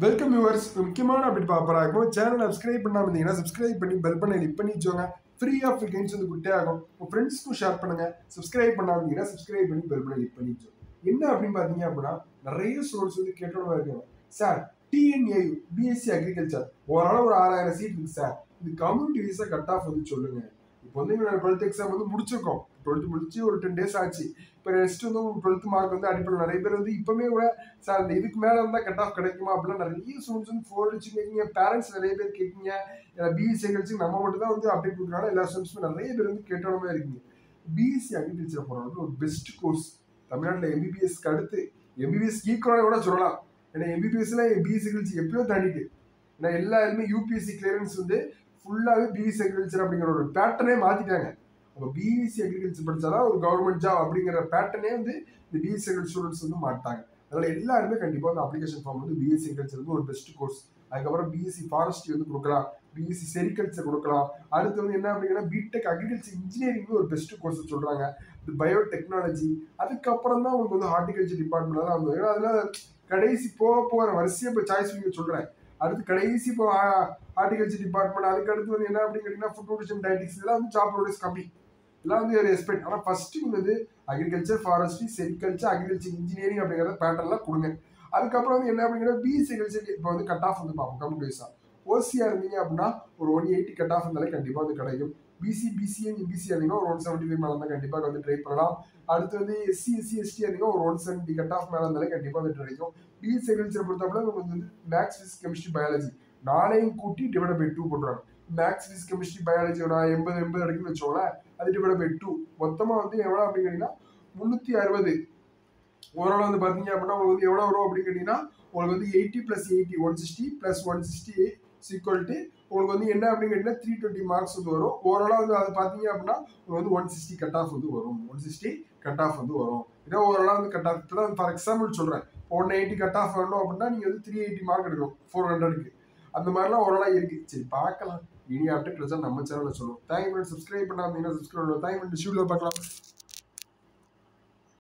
Welcome viewers. முக்கியமான update பார்ப்பறா இருக்கும். Channel subscribe பண்ணாம இருந்தீங்கன்னா சப்ஸ்கிரைப் பண்ணி பெல் பண்ண கிளிக் பண்ணி வச்சுக்கோங்க. ஃப்ரீ ஆஃப் ஃப்ரீக்வென்சி வந்து குட்டே ஆகும். உங்க ஃப்ரெண்ட்ஸ்க்கும் ஷேர் பண்ணுங்க. சப்ஸ்கிரைப் பண்ணாம இருந்தீங்கன்னா சப்ஸ்கிரைப் பண்ணி பெல் பண்ண கிளிக் பண்ணி வச்சுக்கோங்க. என்ன அப்படின்னு பாத்தீங்க அப்படின்னா நிறைய ஸ்டூடெண்ட்ஸ் வந்து கேட்டோட இருக்காங்க. சார் டிஎன்ஏயு பிஎஸ்சி அக்ரிகல்ச்சர் ஓரளவு ஒரு 6000 சீட் இருக்கு சார். இது கம்யூனிட்டி வைஸா கட் ஆஃப் வந்து சொல்லுங்க. இப்போ வந்து 12th எக்ஸாம் வந்து முடிச்சிருக்கோம். 12th முடிச்சு ஒரு 10 டேஸ் ஆச்சு. இப்போ நெக்ஸ்ட் வந்து 12th மார்க் வந்து அடிப்படையில் நிறைய பேர் வந்து இப்பவுமே கூட சார் இந்த இதுக்கு மேல இருந்தா கட் ஆஃப் கிடைக்குமா அப்படிலாம் நிறைய ஸ்டூடெண்ட்ஸ் வந்து ஃபோன் அடிச்சு கேட்குங்க. பேரண்ட்ஸ் நிறைய பேர் கேட்குங்க. பிஎஸ்சி அக்ரிகல்ச்சர் நம்ம மட்டும் தான் வந்து அப்டேட் கொடுக்குறாங்க. எல்லா ஸ்டூடெண்ட்ஸுமே நிறைய பேர் வந்து கேட்டோமே இருக்குங்க. பிஎஸ்சி அக்ரிகல்ச்சர் போகிறது ஒரு பெஸ்ட் கோர்ஸ். தமிழ்நாட்டில் எம்பிபிஎஸ்க்கு அடுத்து எம்பிபிஎஸ் ஈக்குவலாக கூட சொல்லலாம். ஏன்னா எம்பிபிஎஸ்ல பிஎஸ்சி அக்ரிகல்ச்சர் எப்பயோ தாண்டிட்டு. ஏன்னா எல்லா இதுமே யூபிஎஸ்சி கிளியரன்ஸ் வந்து ஃபுல்லாகவே பிஎஸ்சி அக்ரிகல்ச்சர் அப்படிங்கிற ஒரு பேட்டர்னே மாற்றிட்டாங்க. அப்போ பிஎஸ்சி அக்ரிகல்ச்சர் படித்தாதான் ஒரு கவர்மெண்ட் ஜாப் அப்படிங்கிற பேட்டர்னே வந்து இந்த பிஎஸ்சி அக்ரிகல்ச்சர் ஸ்டூடெண்ட்ஸ் வந்து மாட்டாங்க. அதனால எல்லாருமே கண்டிப்பாக அந்த அப்ளிகேஷன் ஃபார்ம் வந்து பிஎஸ்சி அக்ரிகல்ச்சர் வந்து ஒரு பெஸ்ட் கோர்ஸ். அதுக்கப்புறம் பிஎஸ்சி ஃபாரஸ்ட்ரி வந்து கொடுக்கலாம், பிஎஸ்சி செரிகல்ச்சர் கொடுக்கலாம். அடுத்து வந்து என்ன அப்படின்னா பிடெக் அக்ரிகல்ச்சர் இன்ஜினியரிங் ஒரு பெஸ்ட் கோர்ஸ் சொல்றாங்க. இது பயோடெக்னாலஜி. அதுக்கப்புறம் தான் உங்களுக்கு வந்து ஹார்டிகல்ச்சர் டிபார்ட்மெண்ட் தான் வந்து அதுல கடைசி போக போகிற வரிசையை இப்போ சாய்ஸ் நீங்கள் சொல்றேன். அடுத்து கடைசி இப்போ ஹார்டிகல்ச்சர் டிபார்ட்மெண்ட், அதுக்கு அடுத்து வந்து என்ன அப்படின்னு கேட்டீங்கன்னா ஃபுட் நியூட்ரிஷன் டயட்டிக்ஸ், இதெல்லாம் வந்து ஜாப் ப்ரோடக்ட்ஸ் கம்மி. இதெல்லாம் வந்து ஒரு எக்ஸ்பெக்ட். ஆனால் ஃபர்ஸ்ட் வந்து agriculture, forestry, sericulture, agriculture engineering அப்படிங்கிற பேட்டர்லாம் கொடுங்க. அதுக்கப்புறம் வந்து என்ன அப்படிங்கிற பிஎஸ்சி அக்ரிகல்ச்சர் இப்போ வந்து கட் ஆஃப் வந்து பார்ப்போம் கம்ப்யூட்டர் வைஸா. ஓசியா இருந்தீங்க அப்படின்னா ஒரு 180 கட் ஆஃப் இருந்தாலே கண்டிப்பாக வந்து கிடைக்கும். பிசிஏ எம்பிசி இருந்தீங்கன்னா ஒரு 175 மேலே இருந்தால் கண்டிப்பாக வந்து ட்ரை பண்ணலாம். அடுத்து வந்து எஸ்சி எஸ்டி இருந்தீங்கன்னா ஒரு 170 கட் ஆஃப் மேலே இருந்தாலே கண்டிப்பாக வந்து கிடைக்கும். பிஎஸ்சி அக்ரிகல்ச்சர் பொறுத்தவரை உங்களுக்கு வந்து மேக்ஸ், பிசிக்ஸ், கெமிஸ்ட்ரி, பயாலஜி நாளையும் கூட்டி டிவைட் பை 2 போட்டுருவாங்க. மேக்ஸ், பிசிக்ஸ், கெமிஸ்ட்ரி, பயாலஜி நான் 80 அடிக்குன்னு வச்சோங்களேன். அது டிவைட் பை 2 மொத்தமாக வந்து எவ்வளோ அப்படின்னு கேட்டீங்கன்னா 360. ஓவரால் வந்து பார்த்தீங்க அப்படின்னா உங்களுக்கு வந்து எவ்வளோ வரும் அப்படின்னு கேட்டிங்கன்னா உங்களுக்கு வந்து 80 + 80 160 + 160 ஈக்குவல் டு உங்களுக்கு வந்து என்ன அப்படின்னு கேட்டிங்கன்னா 320 மார்க்ஸ் வந்து வரும். ஓவராலாக வந்து அது பார்த்தீங்க அப்படின்னா உங்களுக்கு வந்து 160 கட் ஆஃப் வந்து வரும். 160 கட் ஆஃப் வந்து வரும். இதான் ஓவராலாக வந்து கட் ஆஃப். இப்போ தான் ஃபார் எக்ஸாம்பிள் சொல்கிறேன். 180 கட் ஆஃப் வரணும் அப்படின்னா நீங்கள் வந்து 380 மார்க் எடுக்கணும் 400க்கு. அந்த மாதிரிலாம் ஓவராலாக இருக்குது. சரி பார்க்கலாம். இனி அப்டேட் நம்ம சேனலில் சொல்லுவோம். தேங்க்யூ. சப்ஸ்கிரைப் பண்ணாமல் சப்ஸ்கிரைப் பண்ணுவோம். தேங்க்யூ. ஷூட்டில் பார்க்கலாம்.